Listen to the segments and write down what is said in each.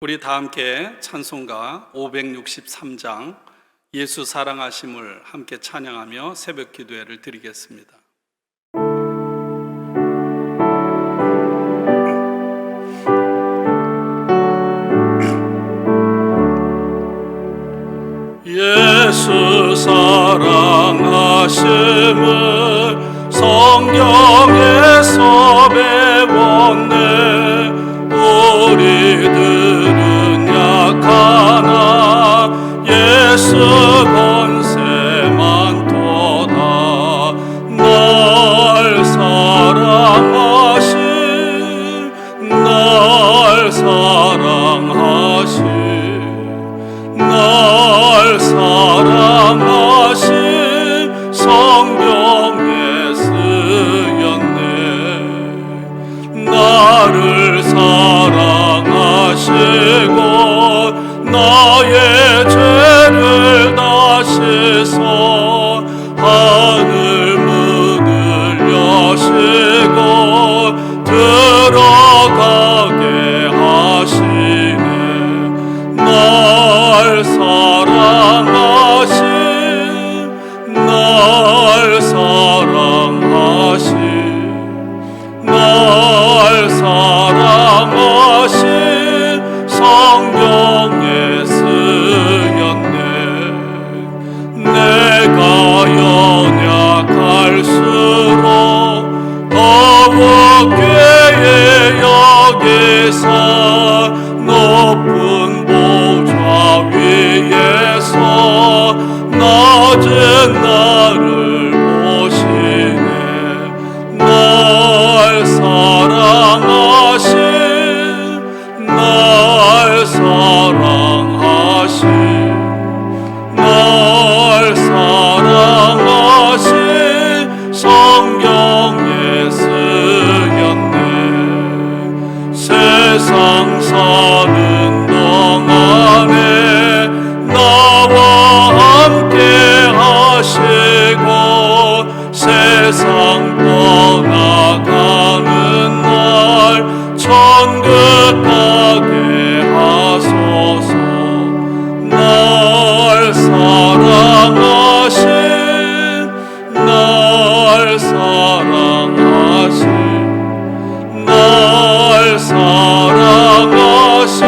우리 다 함께 찬송가 563장 예수 사랑하심을 함께 찬양하며 새벽 기도회를 드리겠습니다. 예수 사랑하심을 성경에서 배웠네. 우리들은 약하나 예수 권세만 도다. 날 사랑하심, 날 사랑하심, 날 사랑하심 성경에 쓰였네. 나를 사랑하시고 나의 죄를 다 씻어 하늘 문을 여시고 들어가게 하시네. 날 사랑하심, 날 사랑하심, 날 사랑하심 성경에 쓰였네. 내가 연약할수록 더욱 괴에 여기서 높은 보좌 위에서 낮은 나를 보시네. 날 사랑하심, 날 사랑하심, 날 사랑하심 성경에 쓰였네. 세상 사는 동안에 나와 함께 하시고 세상 떠나가는 날 천국 가게 하소서. 날 사랑하심, 날 사랑하심, 날 사랑하심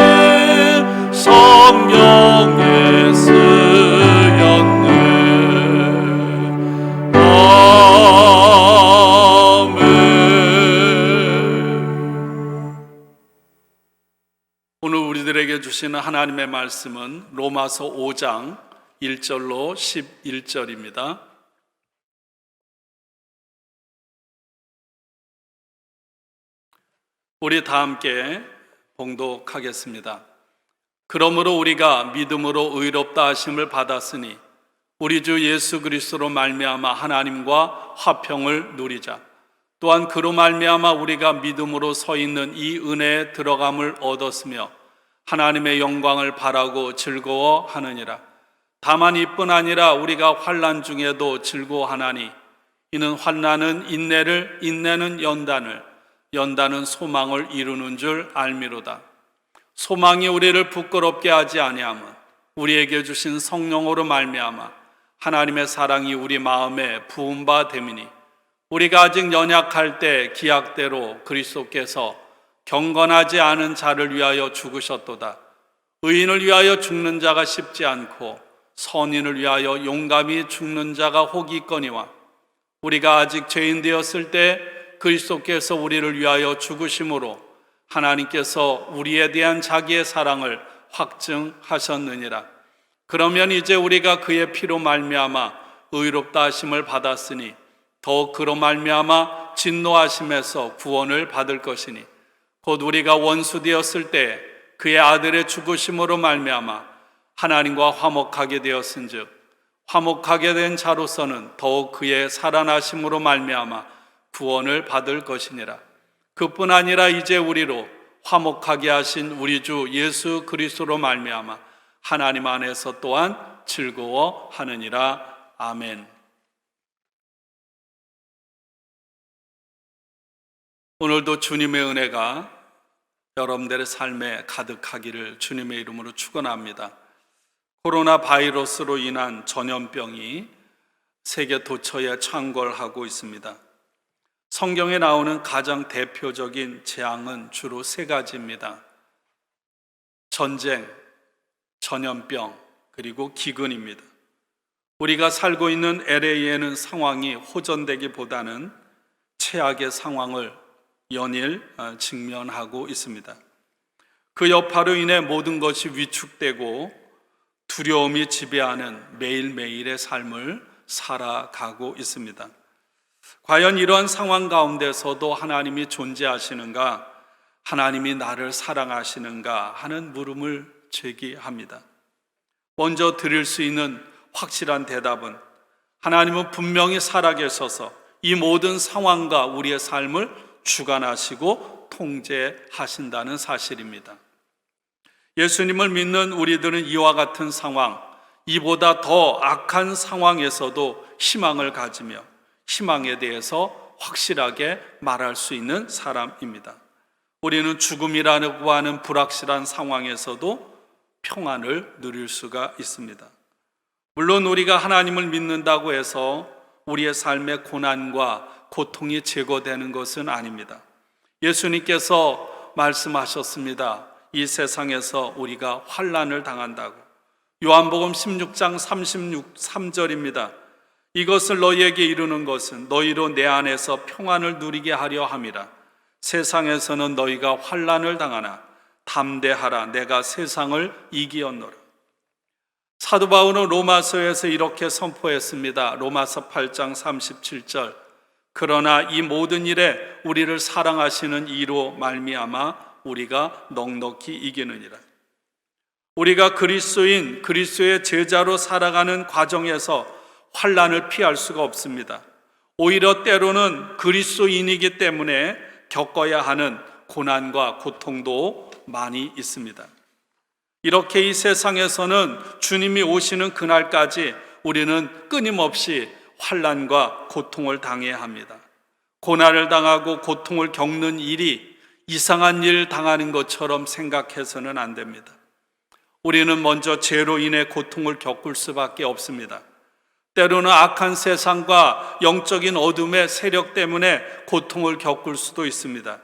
성경에 쓰였네. 오늘 우리들에게 주시는 하나님의 말씀은 로마서 5장 1절로 11절입니다. 우리 다 함께 봉독하겠습니다. 그러므로 우리가 믿음으로 의롭다 하심을 받았으니 우리 주 예수 그리스도로 말미암아 하나님과 화평을 누리자. 또한 그로 말미암아 우리가 믿음으로 서 있는 이 은혜에 들어감을 얻었으며 하나님의 영광을 바라고 즐거워하느니라. 다만 이뿐 아니라 우리가 환난 중에도 즐거워하나니 이는 환난은 인내를, 인내는 연단을, 연단은 소망을 이루는 줄 알미로다. 소망이 우리를 부끄럽게 하지 아니함은 우리에게 주신 성령으로 말미암아 하나님의 사랑이 우리 마음에 부은 바 됨이니 우리가 아직 연약할 때 기약대로 그리스도께서 경건하지 않은 자를 위하여 죽으셨도다. 의인을 위하여 죽는 자가 쉽지 않고 선인을 위하여 용감히 죽는 자가 혹이 있거니와 우리가 아직 죄인 되었을 때 그리스도께서 우리를 위하여 죽으심으로 하나님께서 우리에 대한 자기의 사랑을 확증하셨느니라. 그러면 이제 우리가 그의 피로 말미암아 의롭다 하심을 받았으니 더욱 그로 말미암아 진노하심에서 구원을 받을 것이니 곧 우리가 원수 되었을 때 그의 아들의 죽으심으로 말미암아 하나님과 화목하게 되었은즉 화목하게 된 자로서는 더욱 그의 살아나심으로 말미암아 구원을 받을 것이니라. 그뿐 아니라 이제 우리로 화목하게 하신 우리 주 예수 그리스도로 말미암아 하나님 안에서 또한 즐거워하느니라. 아멘. 오늘도 주님의 은혜가 여러분들의 삶에 가득하기를 주님의 이름으로 축원합니다. 코로나 바이러스로 인한 전염병이 세계 도처에 창궐하고 있습니다. 성경에 나오는 가장 대표적인 재앙은 주로 세 가지입니다. 전쟁, 전염병, 그리고 기근입니다. 우리가 살고 있는 LA에는 상황이 호전되기보다는 최악의 상황을 연일 직면하고 있습니다. 그 여파로 인해 모든 것이 위축되고 두려움이 지배하는 매일매일의 삶을 살아가고 있습니다. 과연 이러한 상황 가운데서도 하나님이 존재하시는가, 하나님이 나를 사랑하시는가 하는 물음을 제기합니다. 먼저 드릴 수 있는 확실한 대답은 하나님은 분명히 살아계셔서 이 모든 상황과 우리의 삶을 주관하시고 통제하신다는 사실입니다. 예수님을 믿는 우리들은 이와 같은 상황, 이보다 더 악한 상황에서도 희망을 가지며 희망에 대해서 확실하게 말할 수 있는 사람입니다. 우리는 죽음이라고 하는 불확실한 상황에서도 평안을 누릴 수가 있습니다. 물론 우리가 하나님을 믿는다고 해서 우리의 삶의 고난과 고통이 제거되는 것은 아닙니다. 예수님께서 말씀하셨습니다. 이 세상에서 우리가 환난을 당한다고. 요한복음 16장 33절입니다. 이것을 너희에게 이루는 것은 너희로 내 안에서 평안을 누리게 하려 함이라. 세상에서는 너희가 환난을 당하나 담대하라. 내가 세상을 이기었노라. 사도 바울은 로마서에서 이렇게 선포했습니다. 로마서 8장 37절. 그러나 이 모든 일에 우리를 사랑하시는 이로 말미암아 우리가 넉넉히 이기느니라. 우리가 그리스도인, 그리스도의 제자로 살아가는 과정에서 환난을 피할 수가 없습니다. 오히려 때로는 그리스도인이기 때문에 겪어야 하는 고난과 고통도 많이 있습니다. 이렇게 이 세상에서는 주님이 오시는 그날까지 우리는 끊임없이 환난과 고통을 당해야 합니다. 고난을 당하고 고통을 겪는 일이 이상한 일 당하는 것처럼 생각해서는 안 됩니다. 우리는 먼저 죄로 인해 고통을 겪을 수밖에 없습니다. 때로는 악한 세상과 영적인 어둠의 세력 때문에 고통을 겪을 수도 있습니다.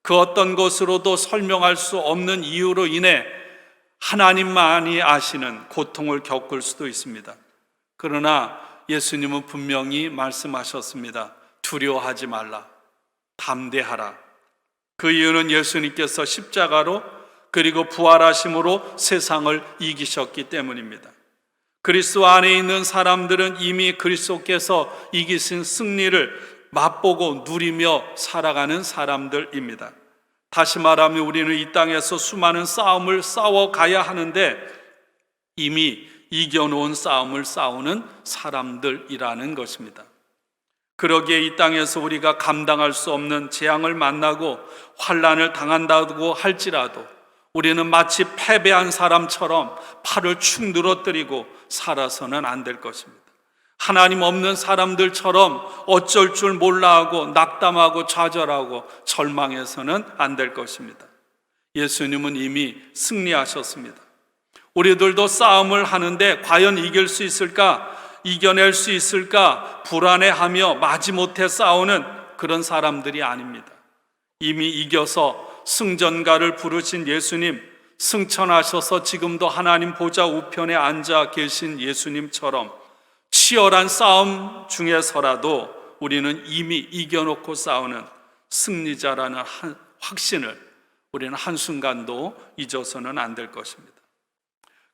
그 어떤 것으로도 설명할 수 없는 이유로 인해 하나님만이 아시는 고통을 겪을 수도 있습니다. 그러나 예수님은 분명히 말씀하셨습니다. 두려워하지 말라. 담대하라. 그 이유는 예수님께서 십자가로 그리고 부활하심으로 세상을 이기셨기 때문입니다. 그리스도 안에 있는 사람들은 이미 그리스도께서 이기신 승리를 맛보고 누리며 살아가는 사람들입니다. 다시 말하면 우리는 이 땅에서 수많은 싸움을 싸워가야 하는데 이미 이겨놓은 싸움을 싸우는 사람들이라는 것입니다. 그러기에 이 땅에서 우리가 감당할 수 없는 재앙을 만나고 환난을 당한다고 할지라도 우리는 마치 패배한 사람처럼 팔을 축 늘어뜨리고 살아서는 안 될 것입니다. 하나님 없는 사람들처럼 어쩔 줄 몰라 하고 낙담하고 좌절하고 절망해서는 안 될 것입니다. 예수님은 이미 승리하셨습니다. 우리들도 싸움을 하는데 과연 이길 수 있을까? 이겨낼 수 있을까? 불안해하며 마지못해 싸우는 그런 사람들이 아닙니다. 이미 이겨서 승전가를 부르신 예수님, 승천하셔서 지금도 하나님 보좌 우편에 앉아 계신 예수님처럼 치열한 싸움 중에서라도 우리는 이미 이겨놓고 싸우는 승리자라는 확신을 우리는 한순간도 잊어서는 안 될 것입니다.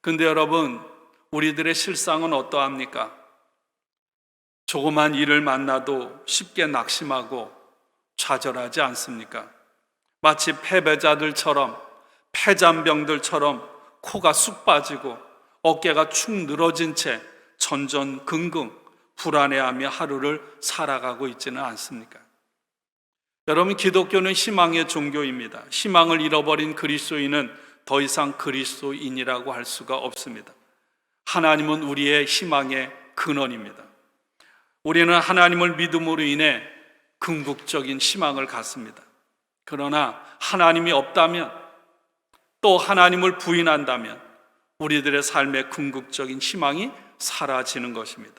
근데 여러분, 우리들의 실상은 어떠합니까? 조그만 일을 만나도 쉽게 낙심하고 좌절하지 않습니까? 마치 패배자들처럼, 폐잔병들처럼 코가 쑥 빠지고 어깨가 축 늘어진 채 전전긍긍 불안해하며 하루를 살아가고 있지는 않습니까? 여러분, 기독교는 희망의 종교입니다. 희망을 잃어버린 그리스도인은 더 이상 그리스도인이라고 할 수가 없습니다. 하나님은 우리의 희망의 근원입니다. 우리는 하나님을 믿음으로 인해 궁극적인 희망을 갖습니다. 그러나 하나님이 없다면, 또 하나님을 부인한다면 우리들의 삶의 궁극적인 희망이 사라지는 것입니다.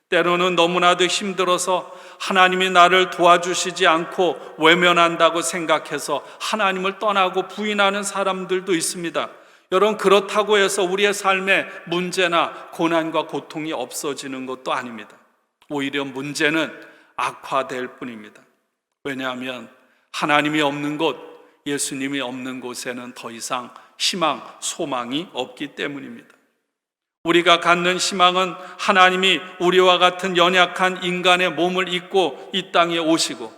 때로는 너무나도 힘들어서 하나님이 나를 도와주시지 않고 외면한다고 생각해서 하나님을 떠나고 부인하는 사람들도 있습니다. 여러분, 그렇다고 해서 우리의 삶에 문제나 고난과 고통이 없어지는 것도 아닙니다. 오히려 문제는 악화될 뿐입니다. 왜냐하면 하나님이 없는 곳, 예수님이 없는 곳에는 더 이상 희망, 소망이 없기 때문입니다. 우리가 갖는 희망은 하나님이 우리와 같은 연약한 인간의 몸을 입고 이 땅에 오시고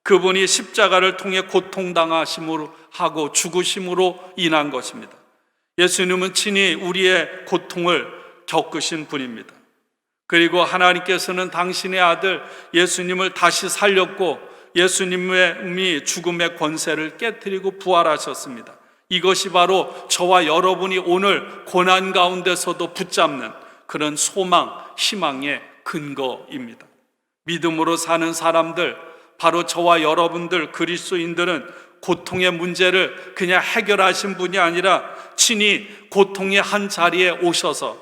그분이 십자가를 통해 고통당하심으로 하고 죽으심으로 인한 것입니다. 예수님은 친히 우리의 고통을 겪으신 분입니다. 그리고 하나님께서는 당신의 아들 예수님을 다시 살렸고 예수님이 죽음의 권세를 깨뜨리고 부활하셨습니다. 이것이 바로 저와 여러분이 오늘 고난 가운데서도 붙잡는 그런 소망, 희망의 근거입니다. 믿음으로 사는 사람들, 바로 저와 여러분들 그리스도인들은 고통의 문제를 그냥 해결하신 분이 아니라 친히 고통의 한 자리에 오셔서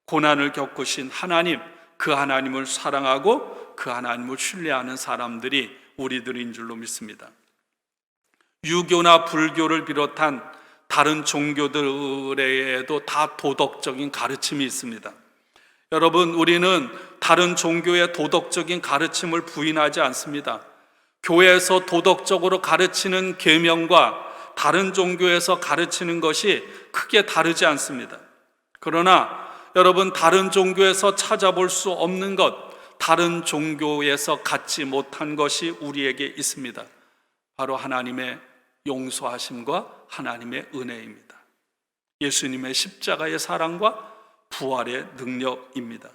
고난을 겪으신 하나님, 그 하나님을 사랑하고 그 하나님을 신뢰하는 사람들이 우리들인 줄로 믿습니다. 유교나 불교를 비롯한 다른 종교들에도 다 도덕적인 가르침이 있습니다. 여러분, 우리는 다른 종교의 도덕적인 가르침을 부인하지 않습니다. 교회에서 도덕적으로 가르치는 계명과 다른 종교에서 가르치는 것이 크게 다르지 않습니다. 그러나 여러분, 다른 종교에서 찾아볼 수 없는 것, 다른 종교에서 갖지 못한 것이 우리에게 있습니다. 바로 하나님의 용서하심과 하나님의 은혜입니다. 예수님의 십자가의 사랑과 부활의 능력입니다.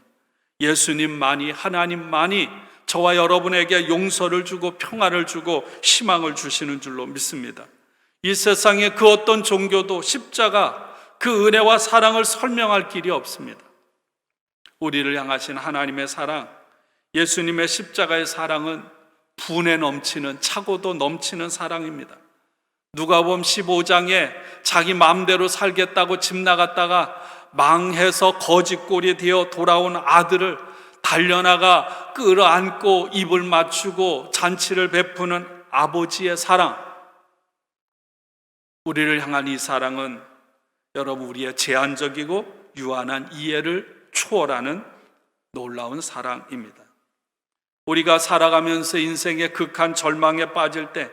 예수님만이, 하나님만이 저와 여러분에게 용서를 주고 평안을 주고 희망을 주시는 줄로 믿습니다. 이 세상에 그 어떤 종교도 십자가, 그 은혜와 사랑을 설명할 길이 없습니다. 우리를 향하신 하나님의 사랑, 예수님의 십자가의 사랑은 분에 넘치는, 차고도 넘치는 사랑입니다. 누가복음 15장에 자기 마음대로 살겠다고 집 나갔다가 망해서 거짓골이 되어 돌아온 아들을 달려나가 끌어안고 입을 맞추고 잔치를 베푸는 아버지의 사랑, 우리를 향한 이 사랑은 여러분, 우리의 제한적이고 유한한 이해를 초월하는 놀라운 사랑입니다. 우리가 살아가면서 인생의 극한 절망에 빠질 때,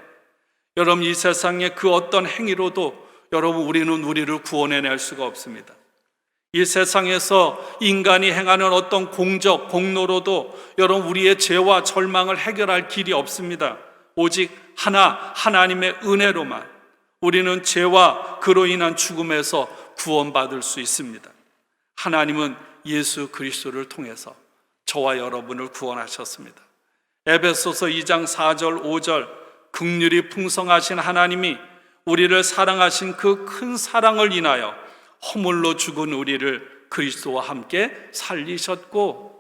여러분, 이 세상의 그 어떤 행위로도 여러분, 우리는 우리를 구원해낼 수가 없습니다. 이 세상에서 인간이 행하는 어떤 공적, 공로로도 여러분, 우리의 죄와 절망을 해결할 길이 없습니다. 오직 하나님의 은혜로만 우리는 죄와 그로 인한 죽음에서 구원받을 수 있습니다. 하나님은 예수 그리스도를 통해서 저와 여러분을 구원하셨습니다. 에베소서 2장 4절 5절, 긍휼이 풍성하신 하나님이 우리를 사랑하신 그 큰 사랑을 인하여 허물로 죽은 우리를 그리스도와 함께 살리셨고,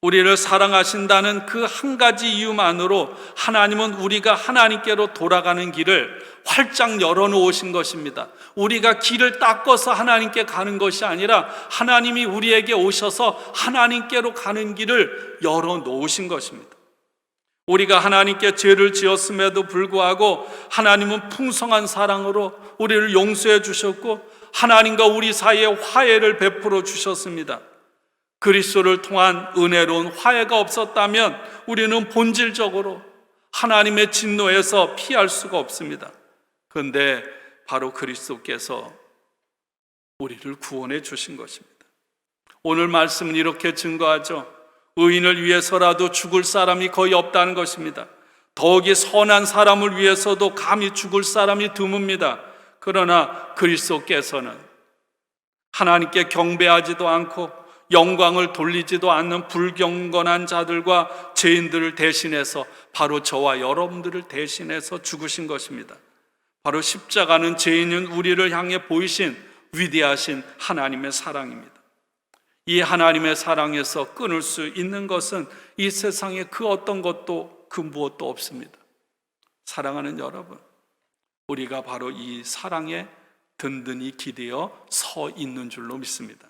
우리를 사랑하신다는 그 한 가지 이유만으로 하나님은 우리가 하나님께로 돌아가는 길을 활짝 열어놓으신 것입니다. 우리가 길을 닦아서 하나님께 가는 것이 아니라 하나님이 우리에게 오셔서 하나님께로 가는 길을 열어놓으신 것입니다. 우리가 하나님께 죄를 지었음에도 불구하고 하나님은 풍성한 사랑으로 우리를 용서해 주셨고 하나님과 우리 사이에 화해를 베풀어 주셨습니다. 그리스도를 통한 은혜로운 화해가 없었다면 우리는 본질적으로 하나님의 진노에서 피할 수가 없습니다. 그런데 바로 그리스도께서 우리를 구원해 주신 것입니다. 오늘 말씀은 이렇게 증거하죠. 의인을 위해서라도 죽을 사람이 거의 없다는 것입니다. 더욱이 선한 사람을 위해서도 감히 죽을 사람이 드뭅니다. 그러나 그리스도께서는 하나님께 경배하지도 않고 영광을 돌리지도 않는 불경건한 자들과 죄인들을 대신해서 바로 저와 여러분들을 대신해서 죽으신 것입니다. 바로 십자가는 죄인인 우리를 향해 보이신 위대하신 하나님의 사랑입니다. 이 하나님의 사랑에서 끊을 수 있는 것은 이 세상에 그 어떤 것도 그 무엇도 없습니다. 사랑하는 여러분, 우리가 바로 이 사랑에 든든히 기대어 서 있는 줄로 믿습니다.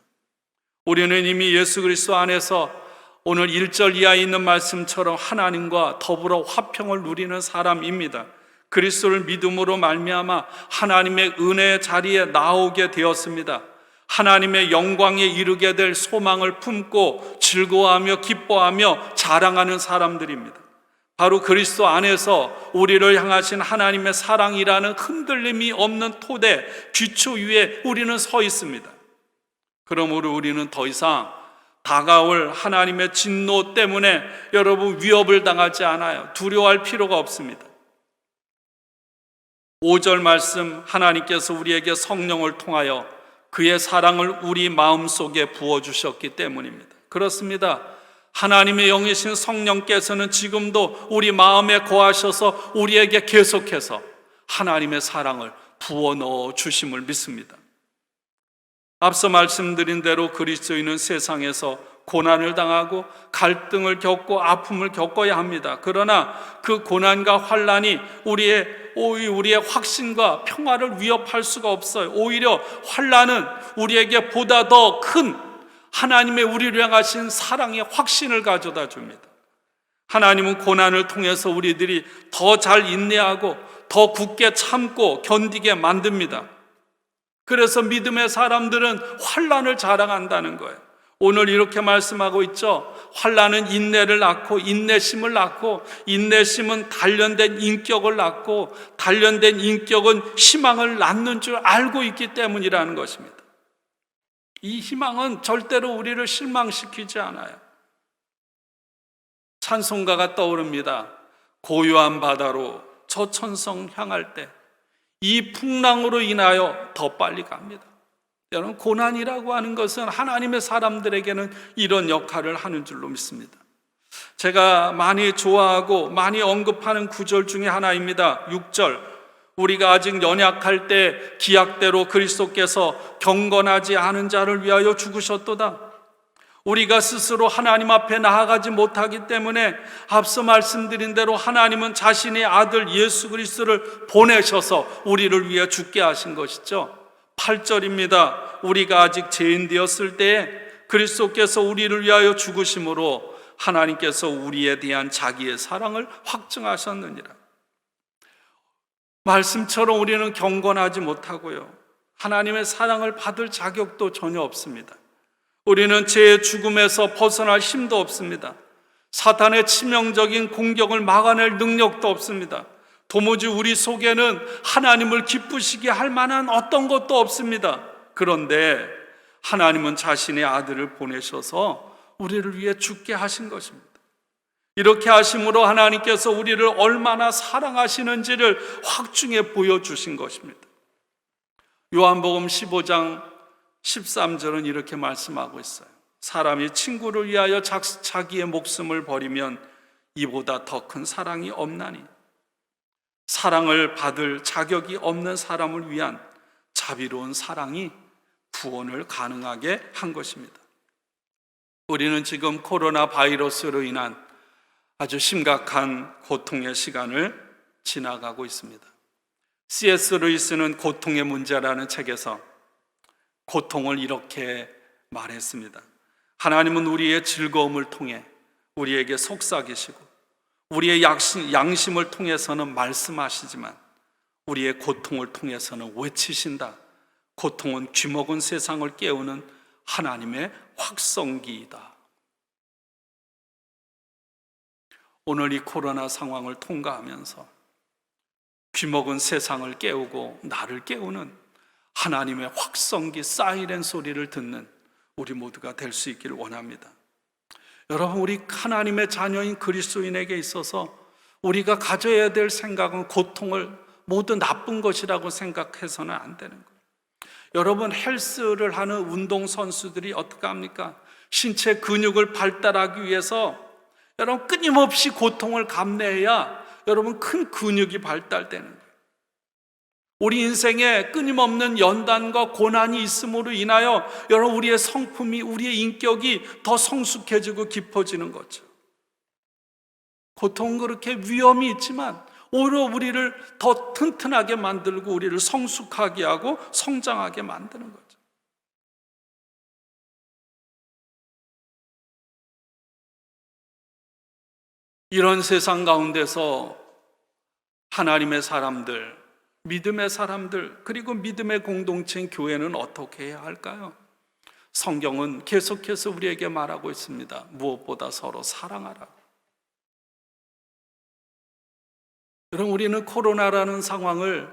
우리는 이미 예수 그리스도 안에서 오늘 1절 이하에 있는 말씀처럼 하나님과 더불어 화평을 누리는 사람입니다. 그리스도를 믿음으로 말미암아 하나님의 은혜의 자리에 나오게 되었습니다. 하나님의 영광에 이르게 될 소망을 품고 즐거워하며 기뻐하며 자랑하는 사람들입니다. 바로 그리스도 안에서 우리를 향하신 하나님의 사랑이라는 흔들림이 없는 토대, 기초 위에 우리는 서 있습니다. 그러므로 우리는 더 이상 다가올 하나님의 진노 때문에 여러분 위협을 당하지 않아요. 두려워할 필요가 없습니다. 5절 말씀, 하나님께서 우리에게 성령을 통하여 그의 사랑을 우리 마음속에 부어주셨기 때문입니다. 그렇습니다. 하나님의 영이신 성령께서는 지금도 우리 마음에 거하셔서 우리에게 계속해서 하나님의 사랑을 부어 넣어 주심을 믿습니다. 앞서 말씀드린 대로 그리스도인은 세상에서 고난을 당하고 갈등을 겪고 아픔을 겪어야 합니다. 그러나 그 고난과 환난이 우리의 확신과 평화를 위협할 수가 없어요. 오히려 환난은 우리에게 보다 더 큰 하나님의 우리를 향하신 사랑의 확신을 가져다 줍니다. 하나님은 고난을 통해서 우리들이 더 잘 인내하고 더 굳게 참고 견디게 만듭니다. 그래서 믿음의 사람들은 환난을 자랑한다는 거예요. 오늘 이렇게 말씀하고 있죠. 환난은 인내를 낳고 인내심을 낳고 인내심은 단련된 인격을 낳고 단련된 인격은 희망을 낳는 줄 알고 있기 때문이라는 것입니다. 이 희망은 절대로 우리를 실망시키지 않아요. 찬송가가 떠오릅니다. 고요한 바다로 저 천성 향할 때 이 풍랑으로 인하여 더 빨리 갑니다. 여러분, 고난이라고 하는 것은 하나님의 사람들에게는 이런 역할을 하는 줄로 믿습니다. 제가 많이 좋아하고 많이 언급하는 구절 중에 하나입니다. 6절, 우리가 아직 연약할 때 기약대로 그리스도께서 경건하지 않은 자를 위하여 죽으셨도다. 우리가 스스로 하나님 앞에 나아가지 못하기 때문에 앞서 말씀드린 대로 하나님은 자신의 아들 예수 그리스도를 보내셔서 우리를 위해 죽게 하신 것이죠. 8절입니다. 우리가 아직 죄인 되었을 때에 그리스도께서 우리를 위하여 죽으심으로 하나님께서 우리에 대한 자기의 사랑을 확증하셨느니라. 말씀처럼 우리는 경건하지 못하고요, 하나님의 사랑을 받을 자격도 전혀 없습니다. 우리는 죄의 죽음에서 벗어날 힘도 없습니다. 사탄의 치명적인 공격을 막아낼 능력도 없습니다. 도무지 우리 속에는 하나님을 기쁘시게 할 만한 어떤 것도 없습니다. 그런데 하나님은 자신의 아들을 보내셔서 우리를 위해 죽게 하신 것입니다. 이렇게 하심으로 하나님께서 우리를 얼마나 사랑하시는지를 확증해 보여주신 것입니다. 요한복음 15장 13절은 이렇게 말씀하고 있어요. 사람이 친구를 위하여 자기의 목숨을 버리면 이보다 더 큰 사랑이 없나니. 사랑을 받을 자격이 없는 사람을 위한 자비로운 사랑이 구원을 가능하게 한 것입니다. 우리는 지금 코로나 바이러스로 인한 아주 심각한 고통의 시간을 지나가고 있습니다. C.S. 루이스는 고통의 문제라는 책에서 고통을 이렇게 말했습니다. 하나님은 우리의 즐거움을 통해 우리에게 속삭이시고 우리의 양심을 통해서는 말씀하시지만 우리의 고통을 통해서는 외치신다. 고통은 귀먹은 세상을 깨우는 하나님의 확성기이다. 오늘 이 코로나 상황을 통과하면서 귀먹은 세상을 깨우고 나를 깨우는 하나님의 확성기 사이렌 소리를 듣는 우리 모두가 될 수 있기를 원합니다. 여러분, 우리 하나님의 자녀인 그리스도인에게 있어서 우리가 가져야 될 생각은 고통을 모두 나쁜 것이라고 생각해서는 안 되는 거예요. 여러분, 헬스를 하는 운동선수들이 어떻게 합니까? 신체 근육을 발달하기 위해서 여러분 끊임없이 고통을 감내해야 여러분 큰 근육이 발달되는 거예요. 우리 인생에 끊임없는 연단과 고난이 있음으로 인하여 여러분 우리의 성품이, 우리의 인격이 더 성숙해지고 깊어지는 거죠. 고통은 그렇게 위험이 있지만 오히려 우리를 더 튼튼하게 만들고 우리를 성숙하게 하고 성장하게 만드는 거죠. 이런 세상 가운데서 하나님의 사람들, 믿음의 사람들, 그리고 믿음의 공동체인 교회는 어떻게 해야 할까요? 성경은 계속해서 우리에게 말하고 있습니다. 무엇보다 서로 사랑하라. 여러분, 우리는 코로나라는 상황을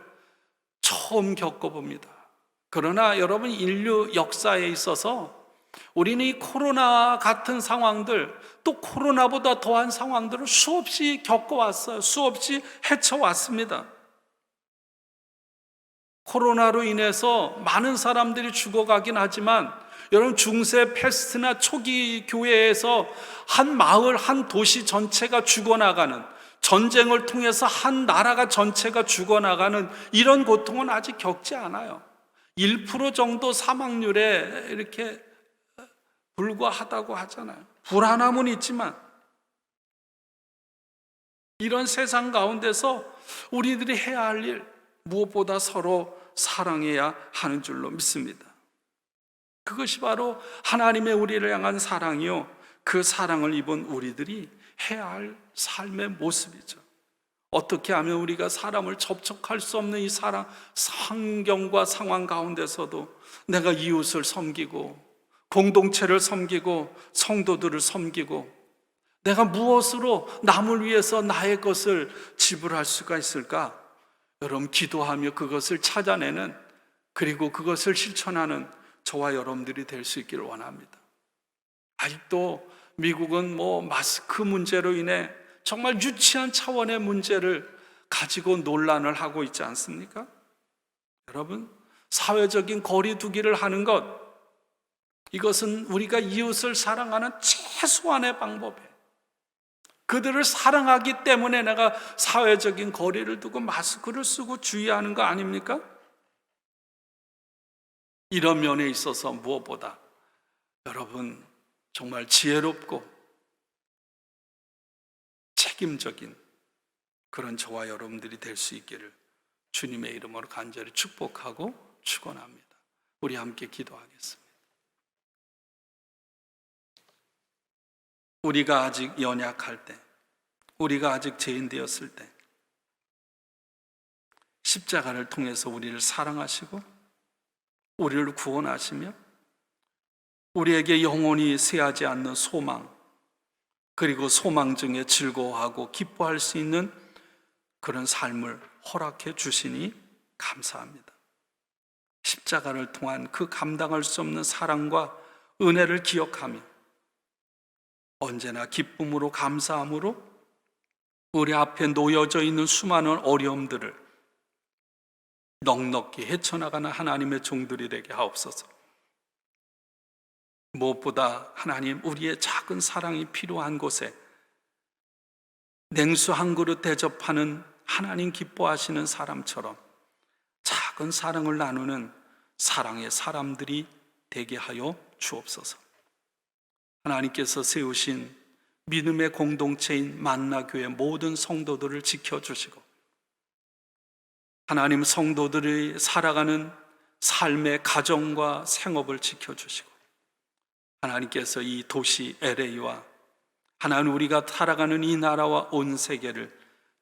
처음 겪어봅니다. 그러나 여러분, 인류 역사에 있어서 우리는 이 코로나 같은 상황들, 또 코로나보다 더한 상황들을 수없이 겪어왔어요. 수없이 헤쳐왔습니다. 코로나로 인해서 많은 사람들이 죽어가긴 하지만 여러분, 중세 패스트나 초기 교회에서 한 마을, 한 도시 전체가 죽어나가는, 전쟁을 통해서 한 나라가 전체가 죽어나가는 이런 고통은 아직 겪지 않아요. 1% 정도 사망률에 이렇게 불과하다고 하잖아요. 불안함은 있지만 이런 세상 가운데서 우리들이 해야 할 일, 무엇보다 서로 사랑해야 하는 줄로 믿습니다. 그것이 바로 하나님의 우리를 향한 사랑이요, 그 사랑을 입은 우리들이 해야 할 삶의 모습이죠. 어떻게 하면 우리가 사람을 접촉할 수 없는 이 환경과 상황 가운데서도 내가 이웃을 섬기고 공동체를 섬기고 성도들을 섬기고 내가 무엇으로 남을 위해서 나의 것을 지불할 수가 있을까? 여러분, 기도하며 그것을 찾아내는, 그리고 그것을 실천하는 저와 여러분들이 될 수 있기를 원합니다. 아직도 미국은 마스크 문제로 인해 정말 유치한 차원의 문제를 가지고 논란을 하고 있지 않습니까? 여러분, 사회적인 거리 두기를 하는 것, 이것은 우리가 이웃을 사랑하는 최소한의 방법이에요. 그들을 사랑하기 때문에 내가 사회적인 거리를 두고 마스크를 쓰고 주의하는 거 아닙니까? 이런 면에 있어서 무엇보다 여러분, 정말 지혜롭고 책임적인 그런 저와 여러분들이 될 수 있기를 주님의 이름으로 간절히 축복하고 축원합니다. 우리 함께 기도하겠습니다. 우리가 아직 연약할 때, 우리가 아직 죄인 되었을 때 십자가를 통해서 우리를 사랑하시고 우리를 구원하시며 우리에게 영원히 쇠하지 않는 소망, 그리고 소망 중에 즐거워하고 기뻐할 수 있는 그런 삶을 허락해 주시니 감사합니다. 십자가를 통한 그 감당할 수 없는 사랑과 은혜를 기억하며 언제나 기쁨으로 감사함으로 우리 앞에 놓여져 있는 수많은 어려움들을 넉넉히 헤쳐나가는 하나님의 종들이 되게 하옵소서. 무엇보다 하나님, 우리의 작은 사랑이 필요한 곳에 냉수 한 그릇 대접하는 하나님 기뻐하시는 사람처럼 작은 사랑을 나누는 사랑의 사람들이 되게 하여 주옵소서. 하나님께서 세우신 믿음의 공동체인 만나교회 모든 성도들을 지켜주시고 하나님, 성도들이 살아가는 삶의 가정과 생업을 지켜주시고 하나님께서 이 도시 LA와 하나님, 우리가 살아가는 이 나라와 온 세계를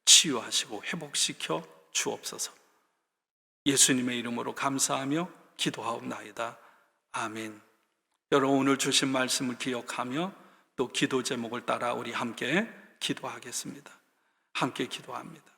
치유하시고 회복시켜 주옵소서. 예수님의 이름으로 감사하며 기도하옵나이다. 아멘. 여러분, 오늘 주신 말씀을 기억하며 또 기도 제목을 따라 우리 함께 기도하겠습니다. 함께 기도합니다.